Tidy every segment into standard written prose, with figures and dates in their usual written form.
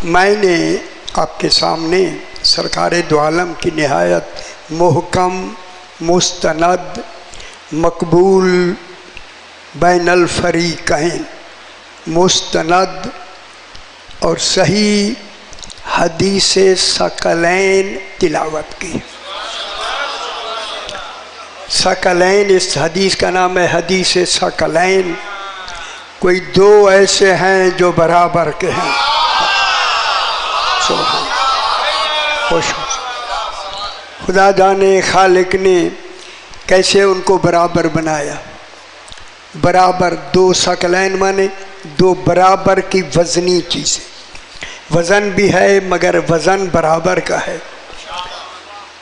میں نے آپ کے سامنے سرکار دو عالم کی نہایت محکم، مستند، مقبول، بین الفریقین، مستند اور صحیح حدیث ثقلین تلاوت کی۔ ثقلین، اس حدیث کا نام ہے حدیث ثقلین۔ کوئی دو ایسے ہیں جو برابر کے ہیں۔ خوش ہو۔ خدا جانے خالق نے کیسے ان کو برابر بنایا۔ برابر، دو ثقلین مانے دو برابر کی وزنی چیزیں۔ وزن بھی ہے مگر وزن برابر کا ہے۔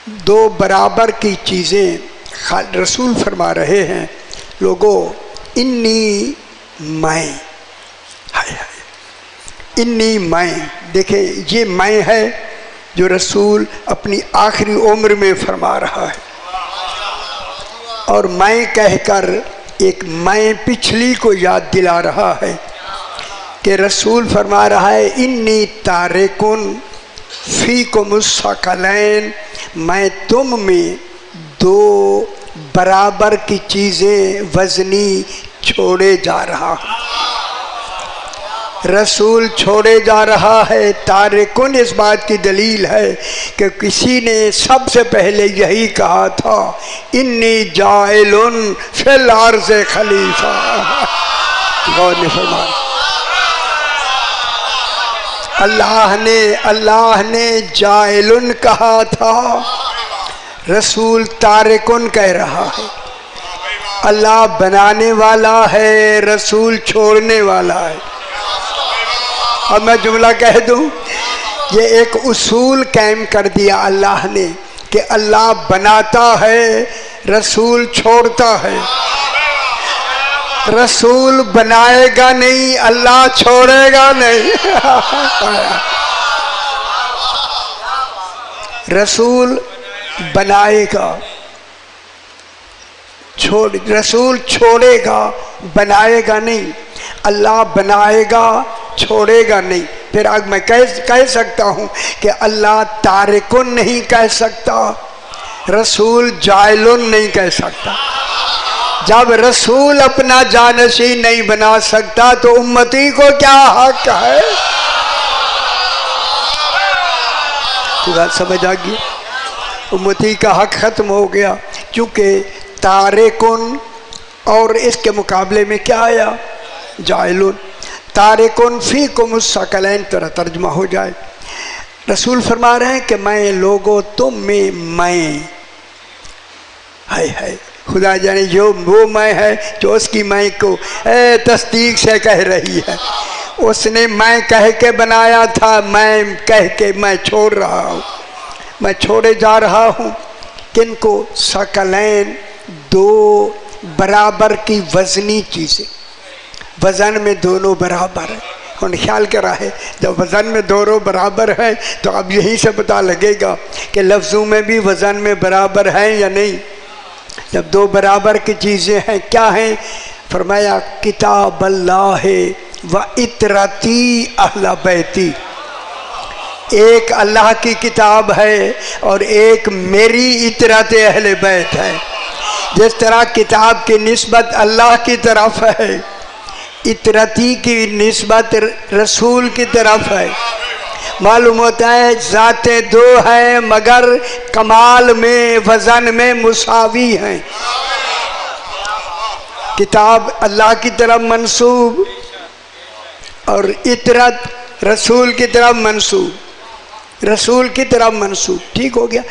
دو برابر کی چیزیں رسول فرما رہے ہیں، لوگو انی میں، انی میں، دیکھیں یہ میں ہے جو رسول اپنی آخری عمر میں فرما رہا ہے، اور میں کہہ کر ایک میں پچھلی کو یاد دلا رہا ہے کہ رسول فرما رہا ہے انی تارکن فیکم الثقلین، میں تم میں دو برابر کی چیزیں وزنی چھوڑے جا رہا ہوں۔ رسول چھوڑے جا رہا ہے۔ تارکن اس بات کی دلیل ہے کہ کسی نے سب سے پہلے یہی کہا تھا انی جاعل فی الارض خلیفہ۔ غور نے فرمایا اللہ نے جاعل کہا تھا، رسول تارکن کہہ رہا ہے۔ اللہ بنانے والا ہے، رسول چھوڑنے والا ہے۔ اب میں جملہ کہہ دوں، یہ ایک اصول قائم کر دیا اللہ نے کہ اللہ بناتا ہے، رسول چھوڑتا ہے۔ رسول بنائے گا نہیں، اللہ چھوڑے گا نہیں۔ رسول بنائے گا، رسول چھوڑے گا، بنائے گا نہیں۔ اللہ بنائے گا، چھوڑے گا نہیں۔ پھر آج میں کہہ سکتا ہوں کہ اللہ تارکن نہیں کہہ سکتا، رسول جاعلن نہیں کہہ سکتا۔ جب رسول اپنا جانشین نہیں بنا سکتا تو امتی کو کیا حق ہے؟ تو بات سمجھ آ گئی؟ امتی کا حق ختم ہو گیا، کیونکہ تارکن اور اس کے مقابلے میں کیا آیا؟ جاعلن۔ تارکن فیکم الثقلین ترا ترجمہ ہو جائے۔ رسول فرما رہے ہیں کہ میں لوگوں تم میں ہے خدا جانے جو وہ میں ہے جو اس کی میں کو تصدیق سے کہہ رہی ہے۔ اس نے میں کہہ کے بنایا تھا، میں کہہ کے میں چھوڑ رہا ہوں، میں چھوڑے جا رہا ہوں۔ کن کو؟ ثقلین، دو برابر کی وزنی چیزیں۔ وزن میں دونوں برابر ہیں۔ ہم نے خیال کرا ہے جب وزن میں دونوں برابر ہیں تو اب یہیں سے پتہ لگے گا کہ لفظوں میں بھی وزن میں برابر ہیں یا نہیں۔ جب دو برابر کی چیزیں ہیں، کیا ہیں؟ فرمایا کتاب اللہ و اطرتی اہل بیتی، ایک اللہ کی کتاب ہے اور ایک میری اطرت اہل بیت ہے۔ جس طرح کتاب کی نسبت اللہ کی طرف ہے، اطرتی کی نسبت رسول کی طرف ہے۔ معلوم ہوتا ہے ذاتیں دو ہیں مگر کمال میں، وزن میں مساوی ہیں۔ کتاب اللہ کی طرف منسوب اور اطرت رسول کی طرف منسوب، رسول کی طرف منسوب۔ ٹھیک ہو گیا؟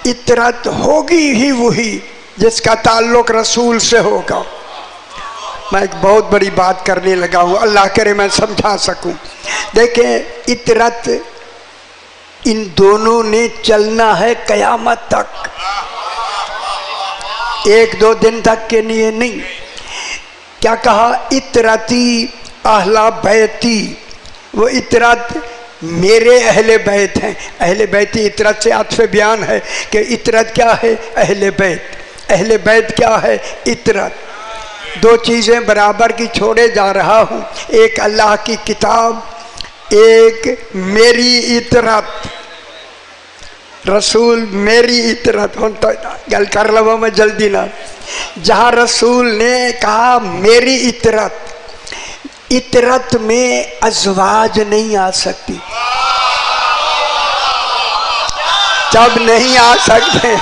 اطرت ہوگی ہی وہی جس کا تعلق رسول سے ہوگا۔ میں ایک بہت بڑی بات کرنے لگا ہوں، اللہ کرے میں سمجھا سکوں۔ دیکھیں اطرت ان دونوں نے چلنا ہے قیامت تک، ایک دو دن تک کے لیے نہیں۔ کیا کہا؟ اطرتی اہل بیتی، وہ اطرت میرے اہل بیت ہیں۔ اہل بیتی اطرت سے عطف بیان ہے کہ اطرت کیا ہے؟ اہل بیت۔ اہل بیت کیا ہے؟ اطرت۔ دو چیزیں برابر کی چھوڑے جا رہا ہوں، ایک اللہ کی کتاب ایک میری اطرت رسول میری اطرت ہوں تو گل کر لوا میں جلدی نہ جہاں رسول نے کہا میری اطرت اطرت میں ازواج نہیں آ سکتی جب نہیں آ سکتے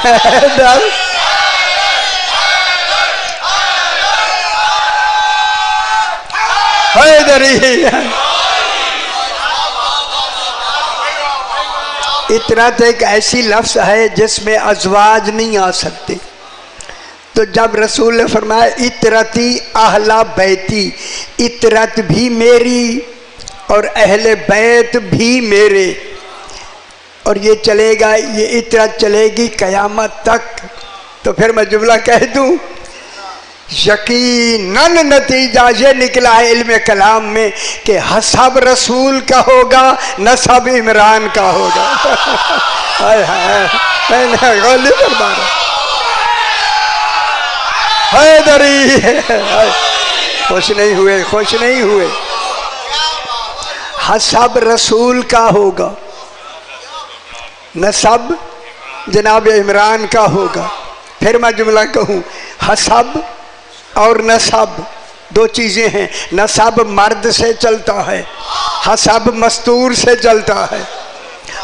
اطرت ایک ایسی لفظ ہے جس میں ازواج نہیں آ سکتے تو جب رسول نے فرمایا اطرتی اہل بیتی اطرت بھی میری اور اہل بیت بھی میرے اور یہ چلے گا یہ اطرت چلے گی قیامت تک تو پھر میں جملہ کہہ دوں یقیناً نتیجہ یہ نکلا ہے علم کلام میں کہ حسب رسول کا ہوگا نسب عمران کا ہوگا حیدری خوش نہیں ہوئے حسب رسول کا ہوگا نسب جناب عمران کا ہوگا پھر میں جملہ کہوں حسب اور نسب دو چیزیں ہیں نسب مرد سے چلتا ہے حسب مستور سے چلتا ہے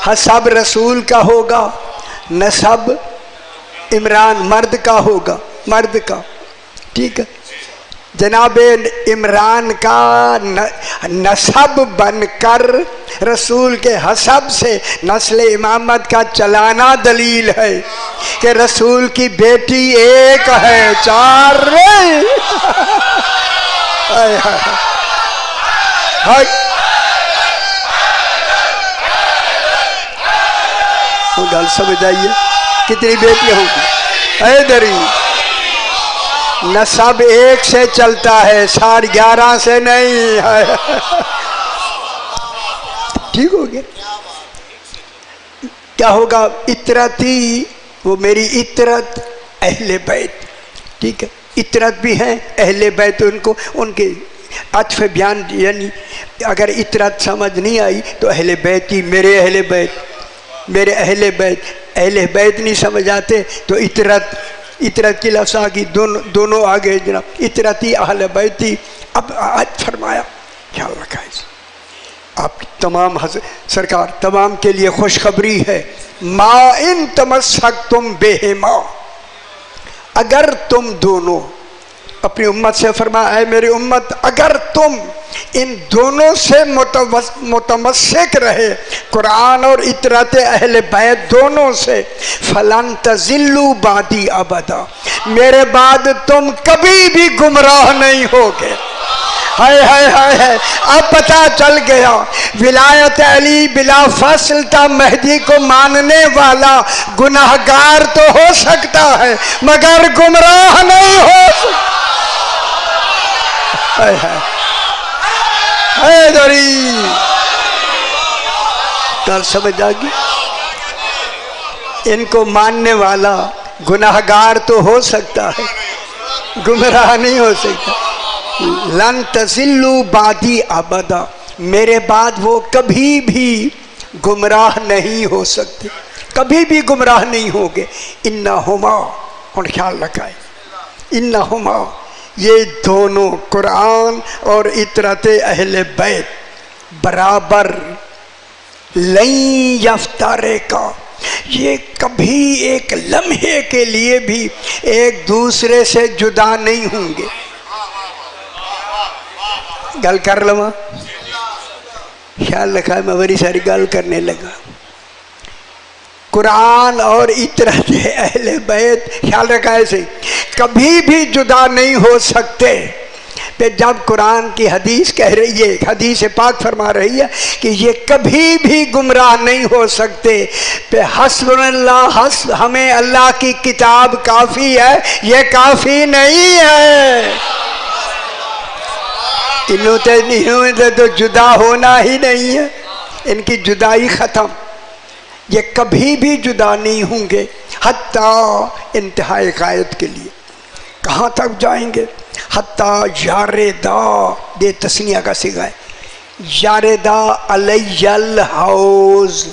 حسب رسول کا ہوگا نسب عمران مرد کا ہوگا مرد کا ٹھیک ہے جناب عمران کا نسب بن کر رسول کے حسب سے نسل امامت کا چلانا دلیل ہے کہ رسول کی بیٹی ایک ہے چار نہیں گل سمجھ آئیے کتنی بیٹیاں ہوں گی حیدری نسب ایک سے چلتا ہے 11.5 سے نہیں ٹھیک ہو گیا کیا ہوگا اطرتی وہ میری اطرت اہل بیت ٹھیک ہے اطرت بھی ہیں اہل بیت ان کے عطف بیان یعنی اگر اطرت سمجھ نہیں آئی تو اہل بیت ہی میرے اہل بیت نہیں سمجھ آتے تو اطرت کی لفظ آگی دونوں آگے جناب اطرتی اہل بیتی اب آج فرمایا خیال رکھا ہے آپ تمام سرکار تمام کے لیے خوشخبری ہے ما ان تمسکتم بہما اگر تم دونوں اپنی امت سے فرمایا اے میری امت اگر تم ان دونوں سے متمسک رہے قرآن اور اطرت اہل بیت دونوں سے فلن تضلوا بعدی ابدا میرے بعد تم کبھی بھی گمراہ نہیں ہوگے اب پتہ چل گیا ولایت علی بلا فصل تا مہدی کو ماننے والا گناہگار تو ہو سکتا ہے مگر گمراہ نہیں ہو سکتا کل سمجھ آگی ان کو ماننے والا گناہگار تو ہو سکتا ہے گمراہ نہیں ہو سکتا لن تضلوا بعدی ابدا میرے بعد وہ کبھی بھی گمراہ نہیں ہو سکتے کبھی بھی گمراہ نہیں ہوگے انہما اور خیال رکھا ہے انہما یہ دونوں قرآن اور اطرت اہل بیت برابر لن یفترقا یہ کبھی ایک لمحے کے لیے بھی ایک دوسرے سے جدا نہیں ہوں گے گل کر لوا خیال رکھا ہے میں بڑی ساری گل کرنے لگا قرآن اور اطرت اہل بیت خیال رکھا ایسے کبھی بھی جدا نہیں ہو سکتے پہ جب قرآن کی حدیث کہہ رہی ہے حدیث پاک فرما رہی ہے کہ یہ کبھی بھی گمراہ نہیں ہو سکتے پہ حسبنا اللہ ہمیں اللہ کی کتاب کافی ہے یہ کافی نہیں ہے انہوں نے تو جدا ہونا ہی نہیں ہے ان کی جدائی ختم یہ کبھی بھی جدا نہیں ہوں گے حتیٰ انتہائی غایت کے لیے کہاں تک جائیں گے حتیٰ یاردا دے تسنیہ کا صیغہ ہے یاردا علی الحوض،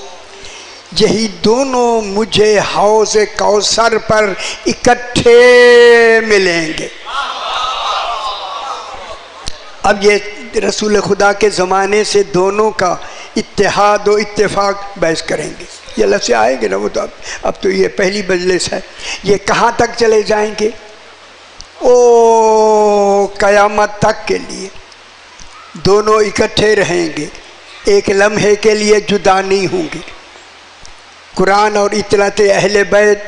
یہی دونوں مجھے حوض کوثر پر اکٹھے ملیں گے۔ اب یہ رسول خدا کے زمانے سے دونوں کا اتحاد و اتفاق بحث کریں گے، یہ لفظ آئیں گے نا، وہ تو اب تو یہ پہلی مجلس ہے۔ یہ کہاں تک چلے جائیں گے؟ او قیامت تک کے لیے دونوں اکٹھے رہیں گے، ایک لمحے کے لیے جدا نہیں ہوں گے۔ قرآن اور اطلاعات اہل بیت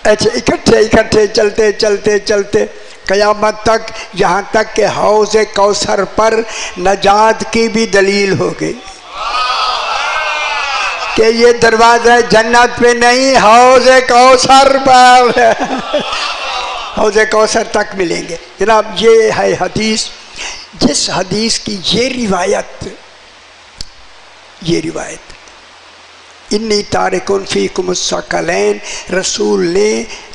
ایسے اکٹھے چلتے چلتے چلتے قیامت تک، یہاں تک کہ حوض کوثر پر نجات کی بھی دلیل ہو گئی کہ یہ دروازہ جنت پہ نہیں، حوض کوثر پر حوض کوثر تک ملیں گے۔ جناب یہ ہے حدیث، جس حدیث کی یہ روایت انی تارکن فیکم الثقلین رسول نے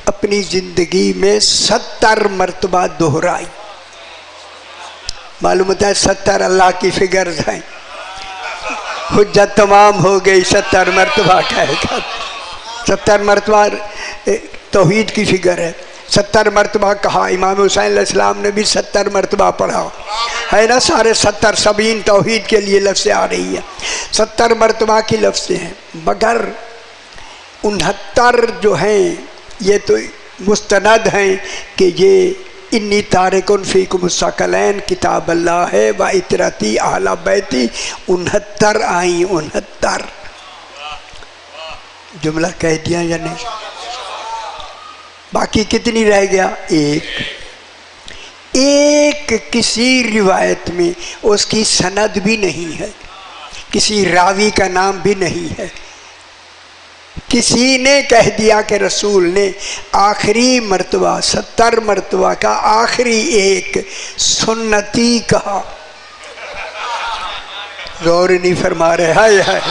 اپنی زندگی میں 70 مرتبہ دہرائی۔ معلوم ہوتا ہے 70 اللہ کی فگرز ہیں، حجت تمام ہو گئی 70 مرتبہ کہے گا۔ 70 مرتبہ توحید کی فگر ہے، 70 مرتبہ کہا۔ امام حسین علیہ السلام نے بھی 70 مرتبہ پڑھا ہے نا، سارے 70 70 توحید کے لیے لفظیں آ رہی ہیں، 70 مرتبہ کی لفظیں ہیں، مگر 69 جو ہیں یہ تو مستند ہیں کہ یہ انی تارکن فیکم الثقلین کتاب اللہ ہے و اطرتی اہل بیتی 69 آئیں، 69 جملہ کہہ دیا یا نہیں؟ باقی کتنی رہ گیا؟ ایک کسی روایت میں اس کی سند بھی نہیں ہے، کسی راوی کا نام بھی نہیں ہے، کسی نے کہہ دیا کہ رسول نے آخری مرتبہ 70 مرتبہ کا آخری ایک سنتی کہا۔ غور نہیں فرما رہے، ہائے ہائے،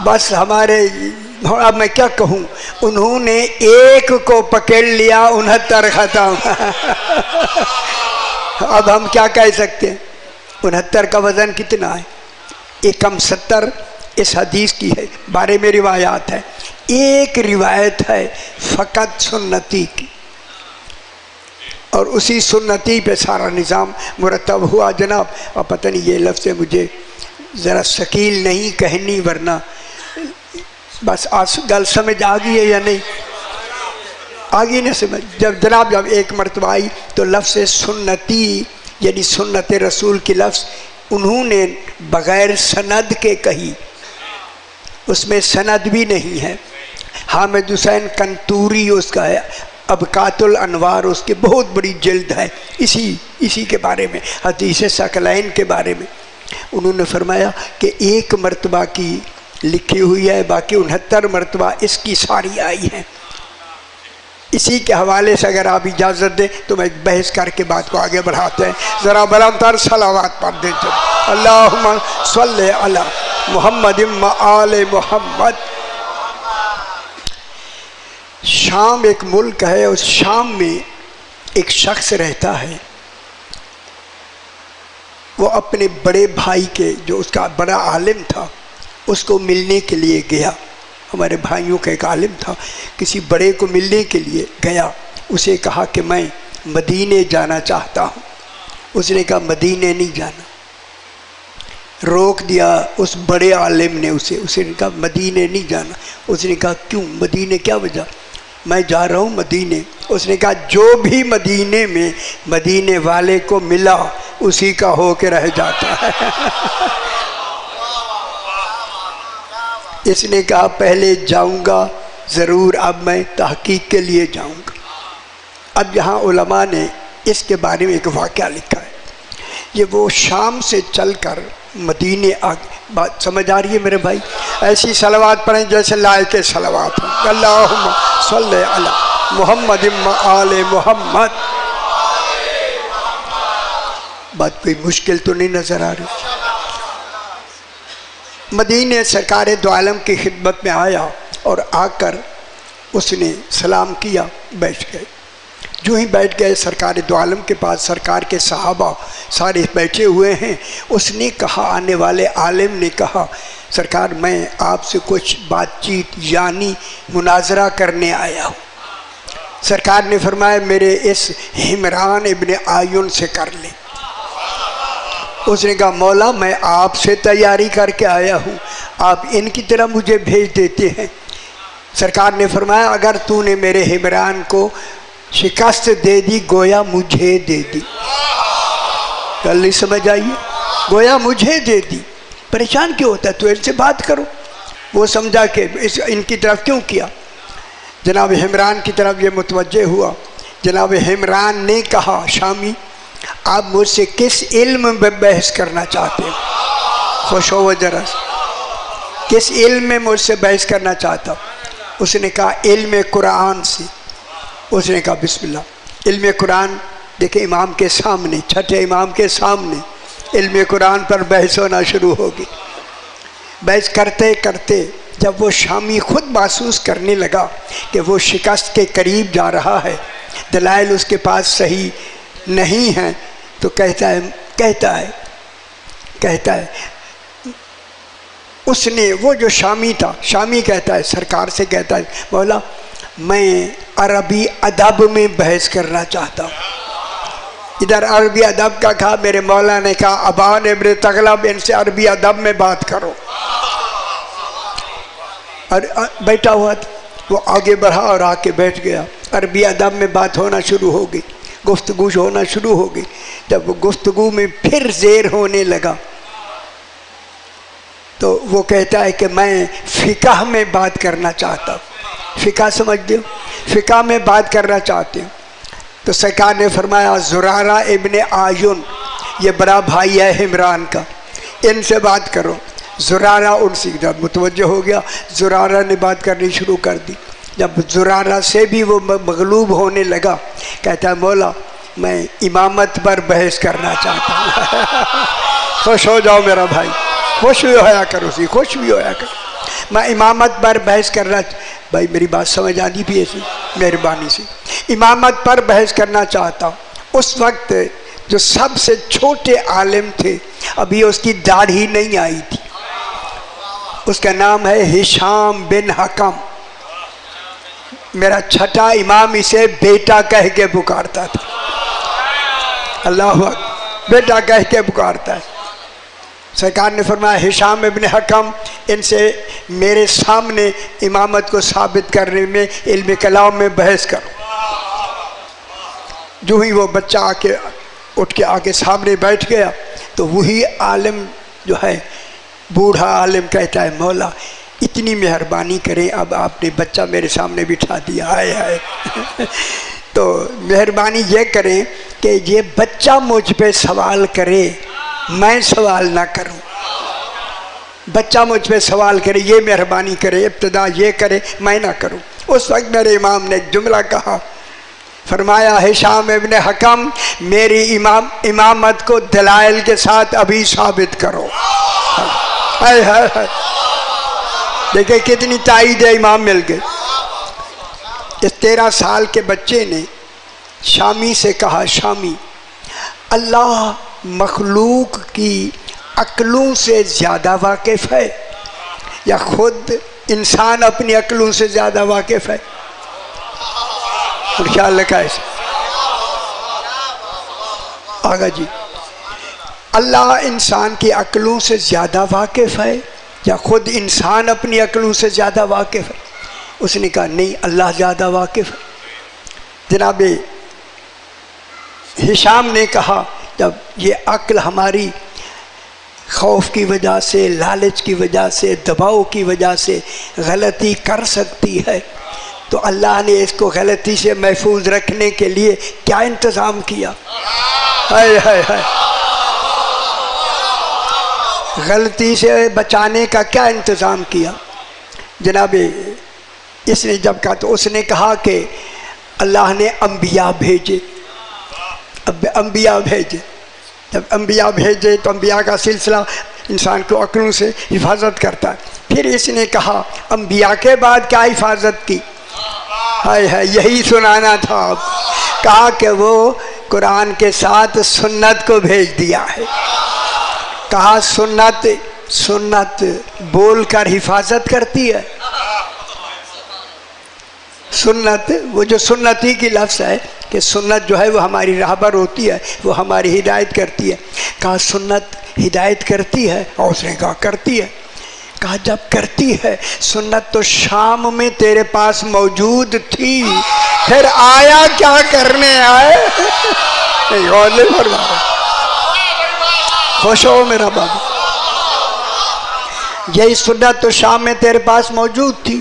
بس ہمارے، اب میں کیا کہوں، انہوں نے ایک کو پکڑ لیا، 69 ختم۔ اب ہم کیا کہہ سکتے ہیں؟ 69 کا وزن کتنا ہے؟ ایکم 70 اس حدیث کی ہے، بارے میں روایات ہے، ایک روایت ہے فقط سنتی کی، اور اسی سنتی پہ سارا نظام مرتب ہوا جناب۔ اور پتہ نہیں یہ لفظ مجھے ذرا ثقیل نہیں کہنی، ورنہ بس گل سمجھ آ گئی ہے یا نہیں؟ آگے نہ سمجھ، جب ایک مرتبہ آئی تو لفظ سنتی یعنی سنت رسول کی لفظ انہوں نے بغیر سند کے کہی، اس میں سند بھی نہیں ہے۔ حامد حسین کنتوری اس کا ہے، ابقات الانوار اس کی بہت بڑی جلد ہے، اسی کے بارے میں، حدیث ثقلین کے بارے میں انہوں نے فرمایا کہ ایک مرتبہ کی لکھی ہوئی ہے، باقی 69 مرتبہ اس کی ساری آئی ہیں۔ اسی کے حوالے سے اگر آپ اجازت دیں تو میں بحث کر کے بات کو آگے بڑھاتے ہیں۔ ذرا بلند تر صلوات پڑھ دیں، اللہم صلی علی محمد و آل محمد۔ شام ایک ملک ہے، اس شام میں ایک شخص رہتا ہے، وہ اپنے بڑے بھائی کے، جو اس کا بڑا عالم تھا، اس کو ملنے کے لیے گیا۔ ہمارے بھائیوں کا ایک عالم تھا، کسی بڑے کو ملنے کے لیے گیا، اسے کہا کہ میں مدینے جانا چاہتا ہوں۔ اس نے کہا مدینے نہیں جانا، روک دیا اس بڑے عالم نے اسے نے کہا مدینے نہیں جانا۔ اس نے کہا کیوں؟ مدینے کیا وجہ؟ میں جا رہا ہوں مدینے۔ اس نے کہا جو بھی مدینے میں مدینے والے کو ملا اسی کا ہو کے رہ جاتا ہے۔ اس نے کہا پہلے جاؤں گا ضرور، اب میں تحقیق کے لیے جاؤں گا۔ اب یہاں علماء نے اس کے بارے میں ایک واقعہ لکھا ہے، یہ وہ شام سے چل کر مدینے بات سمجھ آ رہی ہے میرے بھائی؟ ایسی صلوات پڑھیں جیسے لائق صلوات ہوں، اللہم صلی علی محمد و آل محمد۔ بات کوئی مشکل تو نہیں نظر آ رہی؟ مدینے سرکار دو عالم کی خدمت میں آیا اور آ کر اس نے سلام کیا، بیٹھ گئے۔ جو ہی بیٹھ گئے سرکار دو عالم کے پاس، سرکار کے صحابہ سارے بیٹھے ہوئے ہیں. اس نے کہا، آنے والے عالم نے کہا، سرکار میں آپ سے کچھ بات چیت یعنی مناظرہ کرنے آیا ہوں. سرکار نے فرمایا میرے اس حمران ابن آیون سے کر لے. اس نے کہا مولا میں آپ سے تیاری کر کے آیا ہوں، آپ ان کی طرح مجھے بھیج دیتے ہیں. سرکار نے فرمایا اگر تو نے میرے حمران کو شکست دے دی گویا مجھے دے دی. کل سمجھ آئیے، گویا مجھے دے دی. پریشان کیوں ہوتا ہے؟ تو ان سے بات کرو. وہ سمجھا کہ ان کی طرف کیوں کیا. جناب حمران کی طرف یہ متوجہ ہوا. جناب حمران نے کہا شامی آپ مجھ سے کس علم میں بحث کرنا چاہتے ہیں؟ خوش ہو ذرا، کس علم میں مجھ سے بحث کرنا چاہتا ہوں؟ اس نے کہا علم قرآن سے. اس نے کہا بسم اللہ. علم قرآن دیکھیں امام کے سامنے، چھٹے امام کے سامنے علم قرآن پر بحث ہونا شروع ہوگی. بحث کرتے کرتے جب وہ شامی خود محسوس کرنے لگا کہ وہ شکست کے قریب جا رہا ہے، دلائل اس کے پاس صحیح نہیں ہیں، تو کہتا ہے اس نے، وہ جو شامی تھا، شامی کہتا ہے سرکار سے، کہتا ہے مولا میں عربی ادب میں بحث کرنا چاہتا ہوں. ادھر عربی ادب کا کہا، میرے مولا نے کہا ابان ابن تغلب ان سے عربی ادب میں بات کرو. اور بیٹھا ہوا تھا، وہ آگے بڑھا اور آ کے بیٹھ گیا. عربی ادب میں بات ہونا شروع ہو گئی، گفتگو ہونا شروع ہو گئی. جب وہ گفتگو میں پھر زیر ہونے لگا تو وہ کہتا ہے کہ میں فقہ میں بات کرنا چاہتا ہوں. فقہ سمجھ دو، فقہ میں بات کرنا چاہتے ہوں. تو سرکار نے فرمایا زرارہ ابن آیون یہ بڑا بھائی ہے حمران کا، ان سے بات کرو. زرارہ ان سے متوجہ ہو گیا. زرارہ نے بات کرنی شروع کر دی. جب زرارہ سے بھی وہ مغلوب ہونے لگا، کہتا ہے مولا میں امامت پر بحث کرنا چاہتا ہوں. خوش ہو جاؤ میرا بھائی، خوش بھی ہویا کرو، خوش بھی ہویا کرو. میں امامت پر بحث کرنا، بھائی میری بات سمجھ آنی بھی ایسی مہربانی سے، امامت پر بحث کرنا چاہتا ہوں. اس وقت جو سب سے چھوٹے عالم تھے، ابھی اس کی داڑھی نہیں آئی تھی، اس کا نام ہے ہشام بن حکم. میرا چھٹا امام اسے بیٹا کہہ کے پکارتا تھا. اللہ اکبر، بیٹا کہہ کے پکارتا ہے. سرکار نے فرمایا ہشام ابن حکم ان سے میرے سامنے امامت کو ثابت کرنے میں علم کلام میں بحث کرو. جو ہی وہ بچہ اٹھ کے آگے سامنے بیٹھ گیا تو وہی عالم جو ہے بوڑھا عالم کہتا ہے مولا اتنی مہربانی کریں، اب آپ نے بچہ میرے سامنے بٹھا دیا. آئے تو مہربانی یہ کریں کہ یہ بچہ مجھ پہ سوال کرے، میں سوال نہ کروں. بچہ مجھ پہ سوال کرے، یہ مہربانی کرے، ابتدا یہ کرے، میں نہ کروں. اس وقت میرے امام نے ایک جملہ کہا، فرمایا ہشام ابن حکم میری امامت کو دلائل کے ساتھ ابھی ثابت کرو. دیکھیں کتنی تائید امام مل گئے. اس 13 سال کے بچے نے شامی سے کہا شامی اللہ مخلوق کی عقلوں سے زیادہ واقف ہے یا خود انسان اپنی عقلوں سے زیادہ واقف ہے؟ اور خیال رکھا ہے آگا جی، اللہ انسان کی عقلوں سے زیادہ واقف ہے یا خود انسان اپنی عقلوں سے زیادہ واقف ہے؟ اس نے کہا نہیں، اللہ زیادہ واقف ہے. جناب ہشام نے کہا جب یہ عقل ہماری خوف کی وجہ سے، لالچ کی وجہ سے، دباؤ کی وجہ سے غلطی کر سکتی ہے تو اللہ نے اس کو غلطی سے محفوظ رکھنے کے لیے کیا انتظام کیا؟ ہائے ہائے ہائے، غلطی سے بچانے کا کیا انتظام کیا؟ جناب اس نے جب کہا تو اس نے کہا کہ اللہ نے انبیاء بھیجے، انبیاء بھیجے. جب انبیاء بھیجے تو انبیاء کا سلسلہ انسان کو عقلوں سے حفاظت کرتا ہے. پھر اس نے کہا انبیاء کے بعد کیا حفاظت کی؟ ہائے ہائے یہی سنانا تھا آپ. کہا کہ وہ قرآن کے ساتھ سنت کو بھیج دیا ہے. کہا سنت بول کر حفاظت کرتی ہے. سنت وہ جو سنتی کی لفظ ہے کہ سنت جو ہے وہ ہماری راہبر ہوتی ہے, وہ ہماری ہدایت کرتی ہے. کہا سنت ہدایت کرتی ہے؟ اور اس نے کہا کرتی ہے. کہا جب کرتی ہے سنت تو شام میں تیرے پاس موجود تھی, پھر آیا کیا کرنے آئے؟ خوش ہو میرا بابا. یہی سنت تو شام میں تیرے پاس موجود تھی,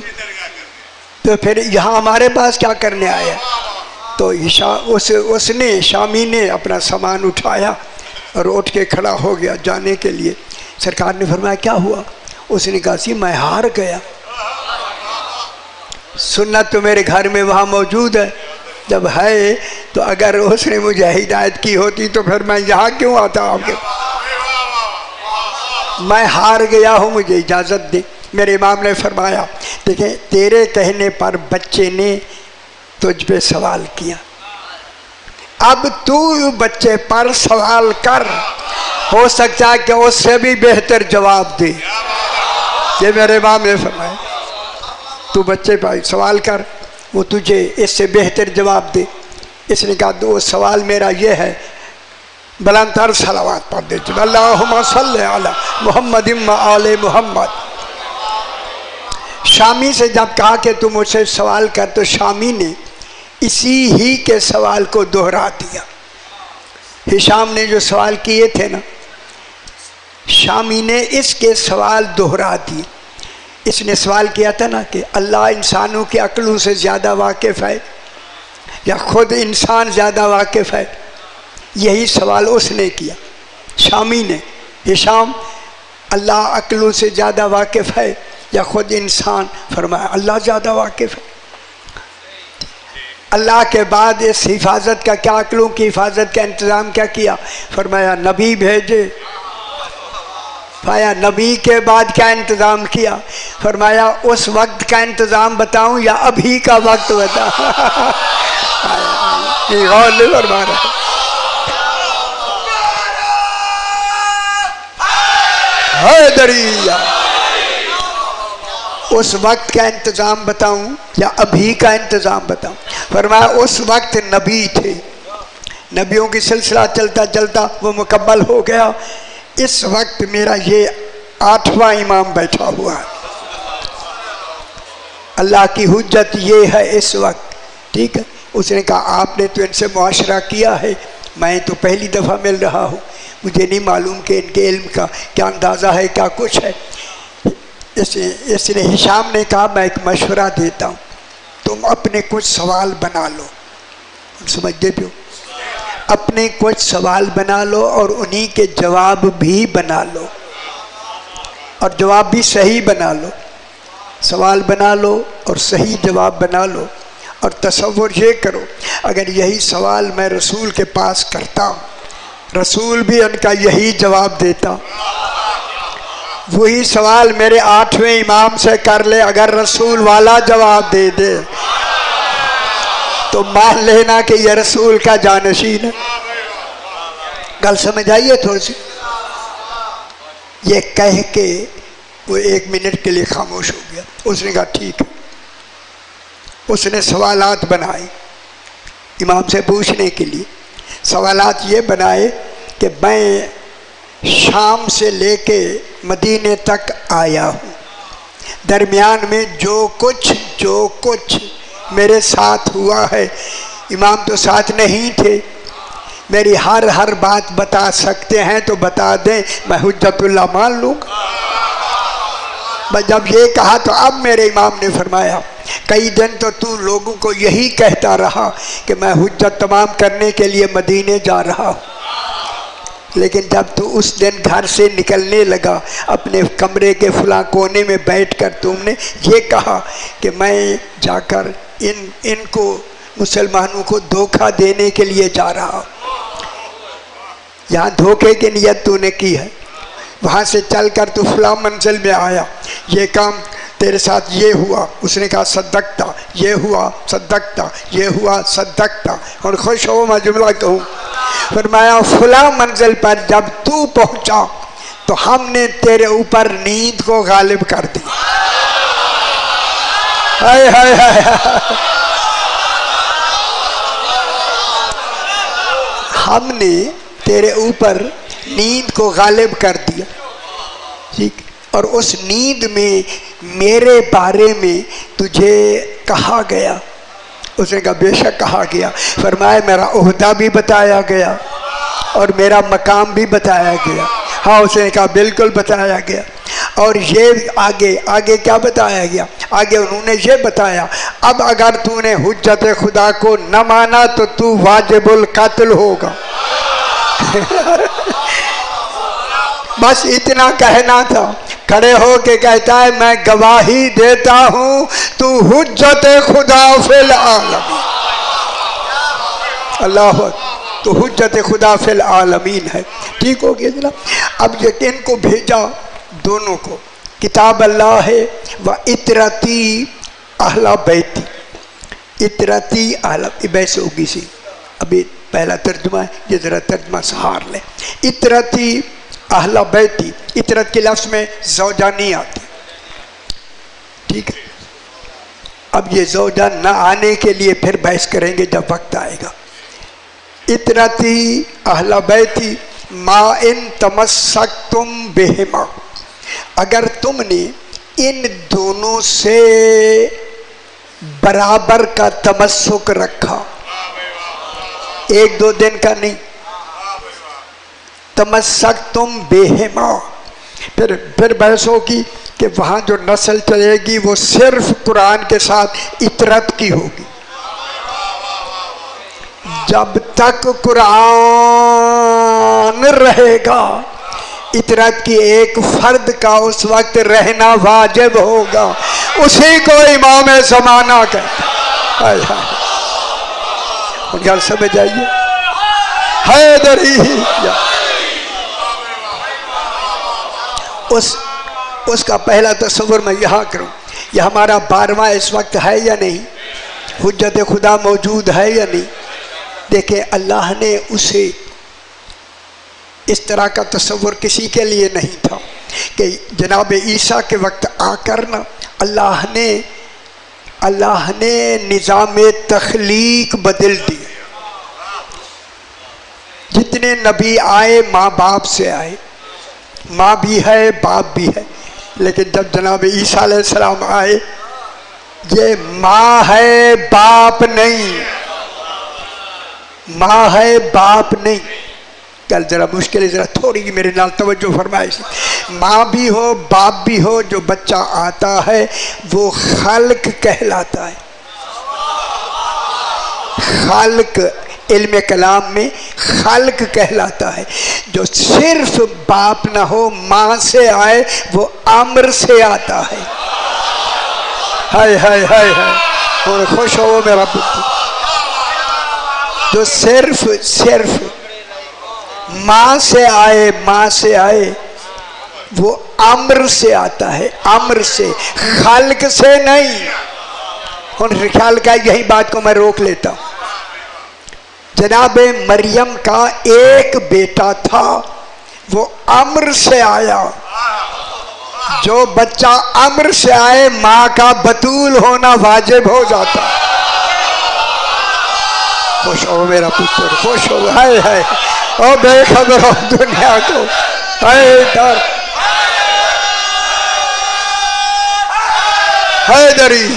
تو پھر یہاں ہمارے پاس کیا کرنے آیا؟ تو اس نے شامی نے اپنا سامان اٹھایا اور اٹھ کے کھڑا ہو گیا جانے کے لیے. سرکار نے فرمایا کیا ہوا؟ اس نے کہا سی میں ہار گیا. سنت تو میرے گھر میں وہاں موجود ہے, جب ہے تو اگر اس نے مجھے ہدایت کی ہوتی تو پھر میں یہاں کیوں آتا آپ کے؟ میں ہار گیا ہوں, مجھے اجازت دے. میرے امام نے فرمایا دیکھیں تیرے کہنے پر بچے نے تجھ پہ سوال کیا, اب تو بچے پر سوال کر, ہو سکتا ہے کہ اس سے بھی بہتر جواب دے. یہ میرے امام نے فرمایا تو بچے پر سوال کر, وہ تجھے اس سے بہتر جواب دے. اس نے کہا دو سوال میرا یہ ہے, بلند تر صلوات پڑھ دیجیے, اللہم صلی علی محمد و آل محمد. شامی سے جب کہا کہ تم مجھ سے سوال کر, تو شامی نے اسی ہی کے سوال کو دہرا دیا. ہشام نے جو سوال کیے تھے نا, شامی نے اس کے سوال دہرا دیے. اس نے سوال کیا تھا نا کہ اللہ انسانوں کی عقلوں سے زیادہ واقف ہے یا خود انسان زیادہ واقف ہے؟ یہی سوال اس نے کیا شامی نے. ہشام اللہ عقلوں سے زیادہ واقف ہے یا خود انسان؟ فرمایا اللہ زیادہ واقف ہے. اللہ کے بعد اس حفاظت کا کیا, عقلوں کی حفاظت کا انتظام کیا کیا؟ فرمایا نبی بھیجے. فرمایا نبی کے بعد کیا انتظام کیا؟ فرمایا اس وقت کا انتظام بتاؤں یا ابھی کا وقت بتاؤں؟ حیدریہ اس وقت کا انتظام بتاؤں یا ابھی کا انتظام بتاؤں؟ فرمایا اس وقت نبی تھے, نبیوں کی سلسلہ چلتا چلتا وہ مکمل ہو گیا. اس وقت میرا یہ 8واں امام بیٹھا ہوا ہے. اللہ کی حجت یہ ہے اس وقت, ٹھیک ہے. اس نے کہا آپ نے تو ان سے معاشرہ کیا ہے, میں تو پہلی دفعہ مل رہا ہوں, مجھے نہیں معلوم کہ ان کے علم کا کیا اندازہ ہے, کیا کچھ ہے. اس نے ہشام نے کہا میں ایک مشورہ دیتا ہوں, تم اپنے کچھ سوال بنا لو. سمجھتے پیو, اپنے کچھ سوال بنا لو اور انہی کے جواب بھی بنا لو, اور جواب بھی صحیح بنا لو. سوال بنا لو اور صحیح جواب بنا لو, اور تصور یہ کرو اگر یہی سوال میں رسول کے پاس کرتا ہوں, رسول بھی ان کا یہی جواب دیتا. وہی سوال میرے 8ویں امام سے کر لے, اگر رسول والا جواب دے دے تو مان لینا کہ یہ رسول کا جانشین ہے. گل سمجھ آئیے تھوڑی سی؟ یہ کہہ کے وہ 1 منٹ کے لیے خاموش ہو گیا. اس نے کہا ٹھیک ہے. اس نے سوالات بنائے امام سے پوچھنے کے لیے. سوالات یہ بنائے کہ میں شام سے لے کے مدینے تک آیا ہوں, درمیان میں جو کچھ میرے ساتھ ہوا ہے, امام تو ساتھ نہیں تھے, میری ہر بات بتا سکتے ہیں تو بتا دیں, میں حجت اللہ مان لوں گا. میں جب یہ کہا تو اب میرے امام نے فرمایا کئی دن تو لوگوں کو یہی کہتا رہا کہ میں حجت تمام کرنے کے لیے مدینے جا رہا ہوں, لیکن جب تو اس دن گھر سے نکلنے لگا, اپنے کمرے کے فلاں کونے میں بیٹھ کر تم نے یہ کہا کہ میں جا کر ان کو مسلمانوں کو دھوکہ دینے کے لیے جا رہا ہوں. یہاں دھوکے کی نیت تو نے کی ہے, وہاں سے چل کر تو فلاں منزل میں آیا, یہ کام تیرے ساتھ یہ ہوا. اس نے کہا صدقتا, یہ ہوا صدقتا، یہ ہوا صدقتا. اور خوش ہو میں جملہ کہوں. فرمایا فلاں منزل پر جب تو پہنچا تو ہم نے تیرے اوپر نیند کو غالب کر دی. ہائے ہائے ہائے، ہم نے تیرے اوپر نیند کو غالب کر دیا. ٹھیک. اور اس نیند میں میرے بارے میں تجھے کہا گیا. اس نے کہا بے شک کہا گیا. فرمایا میرا عہدہ بھی بتایا گیا اور میرا مقام بھی بتایا گیا. ہاں اس نے کہا بالکل بتایا گیا. اور یہ آگے کیا بتایا گیا؟ آگے انہوں نے یہ بتایا اب اگر تو نے حجت خدا کو نہ مانا تو تو واجب القتل ہوگا. بس اتنا کہنا تھا. کھڑے ہو کے کہتا ہے میں گواہی دیتا ہوں تو حجت خدا فی العالمین. اللہ تو حجت خدا فی العالمین ہے. ٹھیک ہو گیا جناب. اب یہ ان کو بھیجا دونوں کو. کتاب اللہ ہے و اطرتی اہل بیتی. اطرتی اہل ویسے ہوگی سی. ابھی پہلا ترجمہ ہے، یہ ذرا ترجمہ سہار لیں. اطرتی اہل بیتی. اطرت کے لفظ میں زوجہ نہیں آتی. ٹھیک ہے. اب یہ زوجہ نہ آنے کے لیے پھر بحث کریں گے جب وقت آئے گا. اطرتی اہل بیتی ما ان تمسکتم بہما. اگر تم نے ان دونوں سے برابر کا تمسک رکھا، ایک دو دن کا نہیں، تمسکتم بہما. پھر بحث ہوگی کہ وہاں جو نسل چلے گی وہ صرف قرآن کے ساتھ اطرت کی ہوگی. جب تک قرآن رہے گا اطرت کی ایک فرد کا اس وقت رہنا واجب ہوگا. اسی کو امام زمانہ کہتے ہیں. گل سمجھ آئیے. حیدری اس کا پہلا تصور میں یہاں کروں. یہ ہمارا 12واں اس وقت ہے یا نہیں؟ حجت خدا موجود ہے یا نہیں؟ دیکھیں اللہ نے اسے اس طرح کا تصور کسی کے لیے نہیں تھا کہ جناب عیسیٰ کے وقت آ کر نا اللہ نے نظام تخلیق بدل دی. جتنے نبی آئے ماں باپ سے آئے، ماں بھی ہے باپ بھی ہے. لیکن جب جناب عیسیٰ علیہ السلام آئے یہ ماں ہے باپ نہیں، ماں ہے باپ نہیں. کل ذرا مشکل ہے، ذرا تھوڑی کی میرے نال توجہ فرمائے. ماں بھی ہو باپ بھی ہو، جو بچہ آتا ہے وہ خلق کہلاتا ہے. خلق علم کلام میں خلق کہلاتا ہے. جو صرف باپ نہ ہو ماں سے آئے وہ امر سے آتا ہے. ہائے ہائے ہائے ہائے. اور خوش ہو میرا پتر. جو صرف ماں سے آئے وہ امر سے آتا ہے، امر سے، خلق سے نہیں. اور خیال کا یہی بات کو میں روک لیتا ہوں. جناب مریم کا ایک بیٹا تھا وہ امر سے آیا. جو بچہ امر سے آئے ماں کا بطول ہونا واجب ہو جاتا. خوش ہو میرا پتر، خوش ہو. ہائے ہائے او بے خبر ہو دنیا کو. حیدری.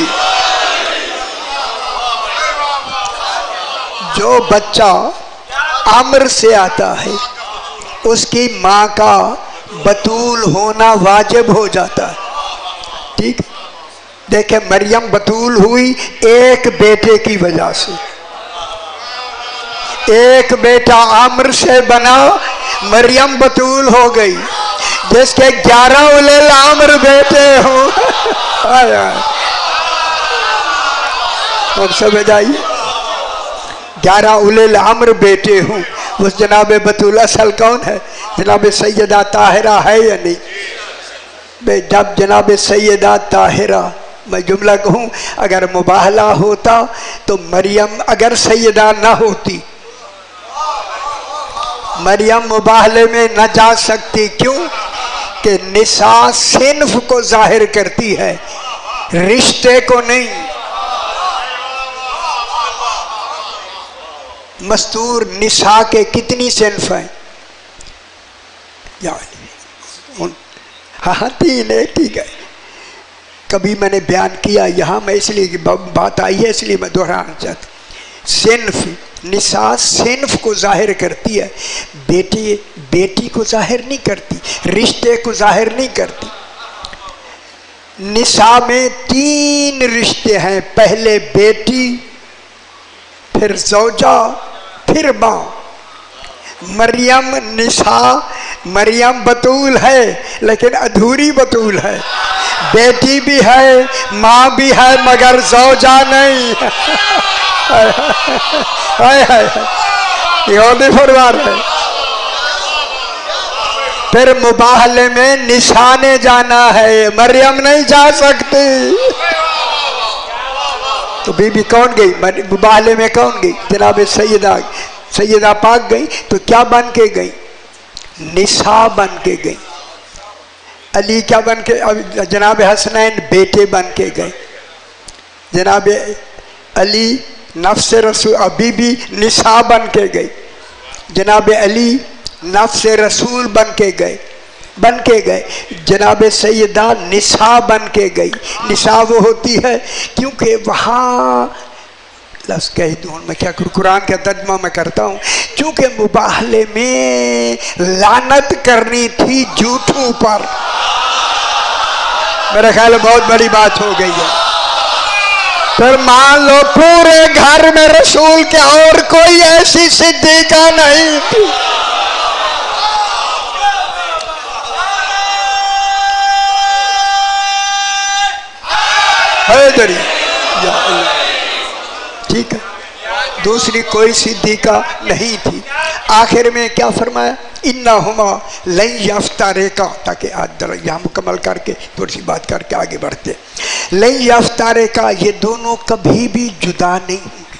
جو بچہ امر سے آتا ہے اس کی ماں کا بطول ہونا واجب ہو جاتا ہے. ٹھیک. دیکھیں مریم بطول ہوئی ایک بیٹے کی وجہ سے. ایک بیٹا امر سے بنا، مریم بطول ہو گئی. جس کے 11 اولے الامر بیٹے ہوں. اب سمجھ آئیے. 11 اولے الامر بیٹے ہوں. اس جناب بطول اصل کون ہے؟ جناب سیدہ طاہرہ ہے یا نہیں؟ جب جناب سیدہ طاہرہ میں جملہ کہوں، اگر مباہلہ ہوتا تو مریم اگر سیدہ نہ ہوتی، مریم مباہلے میں نہ جا سکتی. کیوں؟ کہ نساء صنف کو ظاہر کرتی ہے، رشتے کو نہیں. مستور نساء کے کتنی صنف ہیں؟ ہاں 3 ہے، ٹھیک ہے. کبھی میں نے بیان کیا یہاں، میں اس لیے بات آئی ہے اس لیے میں دہرانا چاہتا ہوں. صنف، نساء صنف کو ظاہر کرتی ہے، بیٹی کو ظاہر نہیں کرتی، رشتے کو ظاہر نہیں کرتی. نساء میں 3 رشتے ہیں، پہلے بیٹی، پھر زوجہ، پھر ماں. مریم نساء، مریم بطول ہے لیکن ادھوری بطول ہے، بیٹی بھی ہے، ماں بھی ہے، مگر زوجہ نہیں. یہ اور بھی فرما رہے. پھر مباہلے میں نساء نے جانا ہے، مریم نہیں جا سکتی. تو بی بی کون گئی مباہلے میں؟ کون گئی؟ جناب سیدہ پاک گئی. تو کیا بن کے گئی؟ نساء بن کے گئی. علی کیا بن کے؟ جناب حسنین بیٹے بن کے گئے. جناب علی نفس رسول، بی بی نساء بن کے گئی. جناب علی نفس رسول بن کے گئے. جناب سیدہ نساء بن کے گئی. نساء وہ ہوتی ہے کیونکہ وہاں لفظ کہہ دوں میں کیا کروں، قرآن کا ترجمہ میں کرتا ہوں. چونکہ مباہلے میں لعنت کرنی تھی جھوٹوں پر. میرا خیال بہت بڑی بات ہو گئی ہے. پھر مان لو پورے گھر میں رسول کے اور کوئی ایسی صدیقہ نہیں تھی. ٹھیک ہے، دوسری کوئی صدیقہ نہیں تھی. آخر میں کیا فرمایا؟ انہما لن یفترقا، تاکہ آج یہاں مکمل کر کے تھوڑی سی بات کر کے آگے بڑھتے. لن یفترقا، یہ دونوں کبھی بھی جدا نہیں ہوں گے.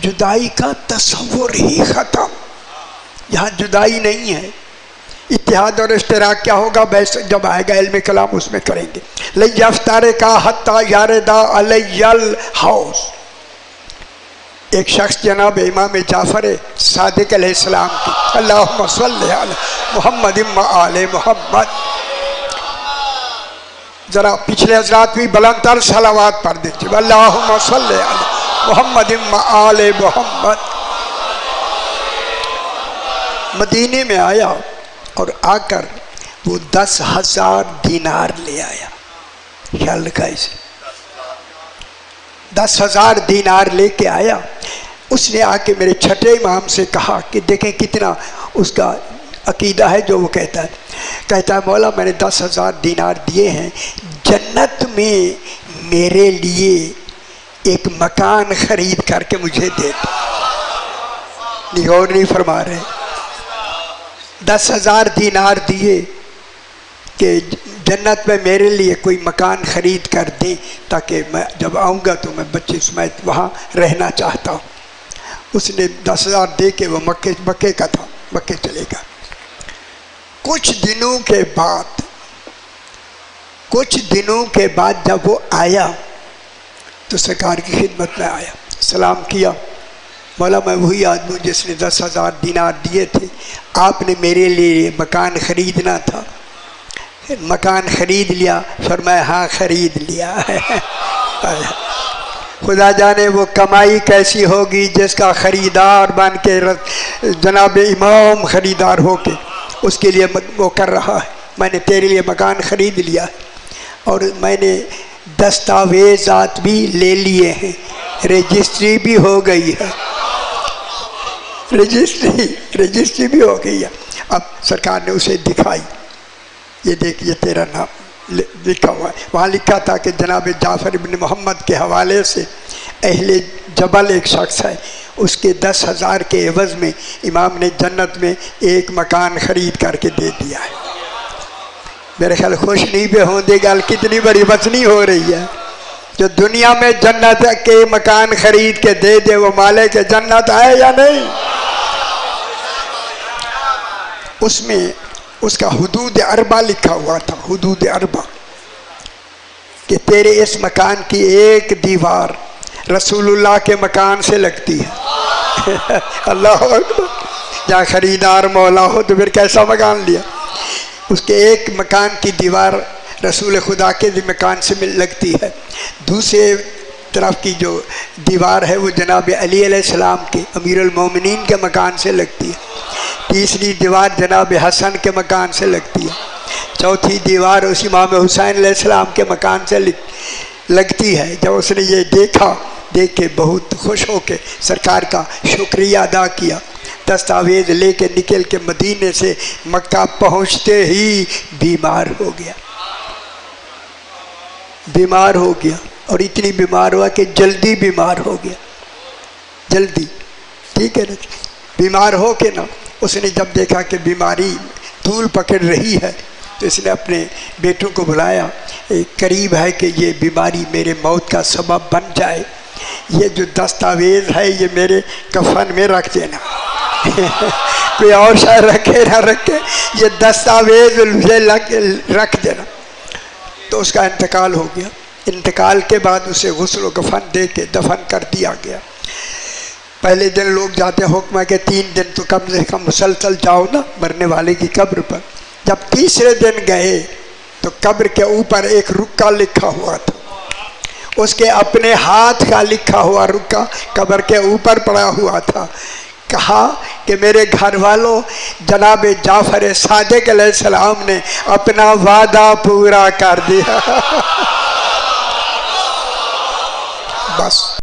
جدائی کا تصور ہی ختم، یہاں جدائی نہیں ہے. اتحاد اور اشتراک کیا ہوگا بحث جب آئے گا علم کلام اس میں کریں گے. لن یفترقا حتی یردا علی الحوض. ایک شخص جناب امام جعفر صادق علیہ السلام کی، اللہم صلی علی محمد و آل محمد. ذرا پچھلے حضرات بھی بلند تر صلوات پڑھ دیجیے، اللہم صلی علی محمد و آل محمد. مدینے میں آیا اور آ کر وہ 10,000 دینار لے آیا. خیال رکھا اسے، 10,000 دینار لے کے آیا. اس نے آ کے میرے چھٹے امام سے کہا کہ دیکھیں کتنا اس کا عقیدہ ہے جو وہ کہتا ہے مولا میں نے 10,000 دینار دیے ہیں، جنت میں میرے لیے ایک مکان خرید کر کے مجھے دے دو. نہیں اور نہیں فرما رہے، 10,000 دینار دیے کہ جنت میں میرے لیے کوئی مکان خرید کر دیں تاکہ میں جب آؤں گا تو میں بچے سمیت وہاں رہنا چاہتا ہوں. اس نے 10,000 دے کے وہ مکے کا تھا، مکے چلے گا. کچھ دنوں کے بعد جب وہ آیا تو سرکار کی خدمت میں آیا، سلام کیا. مولا میں وہی آدمی ہوں جس نے 10,000 دینار دیے تھے، آپ نے میرے لیے مکان خریدنا تھا، مکان خرید لیا؟ فرمایا ہاں خرید لیا ہے. خدا جانے وہ کمائی کیسی ہوگی جس کا خریدار بن کے جناب امام خریدار ہو کے اس کے لیے وہ کر رہا ہے. میں نے تیرے لیے مکان خرید لیا اور میں نے دستاویزات بھی لے لیے ہیں، رجسٹری بھی ہو گئی ہے، رجسٹری بھی ہو گئی ہے. اب سرکار نے اسے دکھائی، یہ دیکھ یہ تیرا نام لکھا ہوا ہے. وہاں لکھا تھا کہ جناب جعفر بن محمد کے حوالے سے اہل جبل ایک شخص ہے، اس کے 10,000 کے عوض میں امام نے جنت میں ایک مکان خرید کر کے دے دیا ہے. میرے خیال خوش نہیں بھی ہوں دے گا، کتنی بڑی بچنی ہو رہی ہے. جو دنیا میں جنت کے مکان خرید کے دے دے وہ مالک جنت ہے یا نہیں؟ اس میں اس کا حدود اربع لکھا ہوا تھا، حدود اربع، کہ تیرے اس مکان کی ایک دیوار رسول اللہ کے مکان سے لگتی ہے۔ اللہ اکبر، جہاں خریدار مولا ہو تو پھر کیسا مکان لیا؟ اس کے ایک مکان کی دیوار رسول خدا کے مکان سے لگتی ہے، دوسرے طرف کی جو دیوار ہے وہ جناب علی علیہ السلام کے امیر المومنین کے مکان سے لگتی ہے، تیسری دیوار جناب حسن کے مکان سے لگتی ہے، چوتھی دیوار اس امام حسین علیہ السلام کے مکان سے لگتی ہے۔ جب اس نے یہ دیکھا، دیکھ کے بہت خوش ہو کے سرکار کا شکریہ ادا کیا، دستاویز لے کے نکل کے مدینے سے مکہ پہنچتے ہی بیمار ہو گیا، بیمار ہو گیا، اور اتنی بیمار ہوا کہ جلدی بیمار ہو گیا، جلدی، ٹھیک ہے نا؟ بیمار ہو کے نا اس نے جب دیکھا کہ بیماری طول پکڑ رہی ہے تو اس نے اپنے بیٹوں کو بلایا، قریب ہے کہ یہ بیماری میرے موت کا سبب بن جائے، یہ جو دستاویز ہے یہ میرے کفن میں رکھ دینا۔ کوئی اور شاید رکھے نہ رکھے، یہ دستاویز رکھ دینا۔ تو اس کا انتقال ہو گیا، انتقال کے بعد اسے غسل و کفن دے کے دفن کر دیا گیا۔ پہلے دن لوگ جاتے، حکم ہے کہ 3 دن تو کم سے کم مسلسل جاؤ نا مرنے والے کی قبر پر۔ جب تیسرے دن گئے تو قبر کے اوپر ایک رکا لکھا ہوا تھا، اس کے اپنے ہاتھ کا لکھا ہوا رکا قبر کے اوپر پڑا ہوا تھا۔ کہا کہ میرے گھر والوں، جناب جعفر صادق علیہ السلام نے اپنا وعدہ پورا کر دیا۔ بس